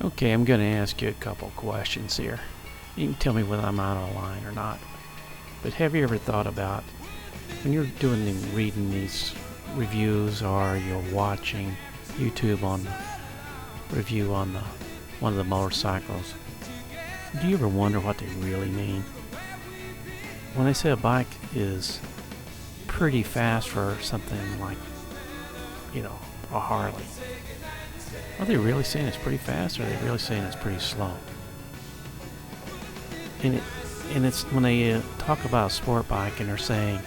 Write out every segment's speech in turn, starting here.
Okay, I'm going to ask you a couple questions here. You can tell me whether I'm out of line or not. But have you ever thought about when you're reading these reviews or you're watching YouTube on review on one of the motorcycles, do you ever wonder what they really mean? When they say a bike is pretty fast for something like, a Harley, are they really saying it's pretty fast, or are they really saying it's pretty slow? And it's when they talk about a sport bike and they're saying,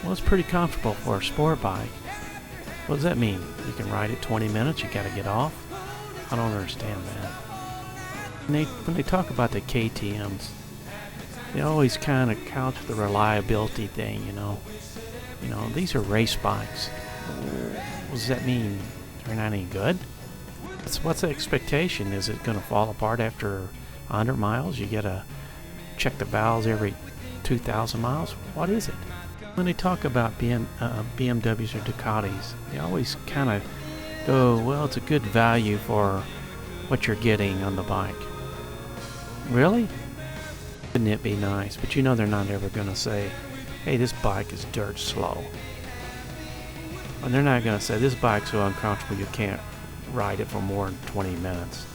well, it's pretty comfortable for a sport bike. What does that mean? You can ride it 20 minutes, you got to get off? I don't understand that. When they talk about the KTMs, they always kind of couch the reliability thing, these are race bikes. What does that mean? They're not any good? What's the expectation? Is it going to fall apart after 100 miles? You got to check the valves every 2,000 miles? What is it? When they talk about BMWs or Ducatis, they always kind of go, well, it's a good value for what you're getting on the bike. Really? Wouldn't it be nice? But they're not ever going to say, hey, this bike is dirt slow. And they're not going to say, this bike's so uncomfortable you can't ride it for more than 20 minutes.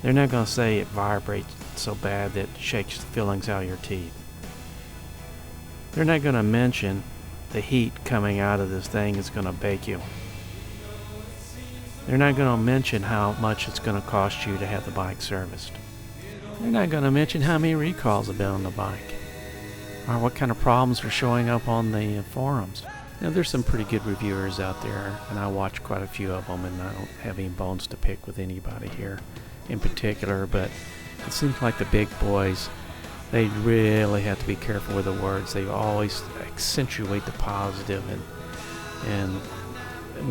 They're not going to say it vibrates so bad that it shakes the fillings out of your teeth. They're not going to mention the heat coming out of this thing is going to bake you. They're not going to mention how much it's going to cost you to have the bike serviced. They're not going to mention how many recalls have been on the bike, or what kind of problems are showing up on the forums. There's some pretty good reviewers out there, and I watch quite a few of them, and I don't have any bones to pick with anybody here in particular, but it seems like the big boys, they really have to be careful with the words. They always accentuate the positive and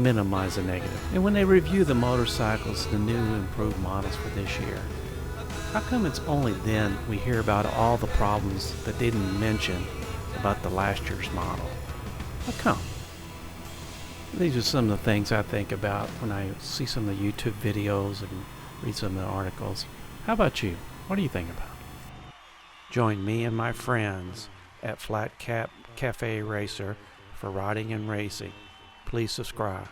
minimize the negative. And when they review the motorcycles, the new improved models for this year, how come it's only then we hear about all the problems that they didn't mention about the last year's model? How come? These are some of the things I think about when I see some of the YouTube videos and read some of the articles. How about you? What do you think about it? Join me and my friends at Flat Cap Cafe Racer for riding and racing. Please subscribe.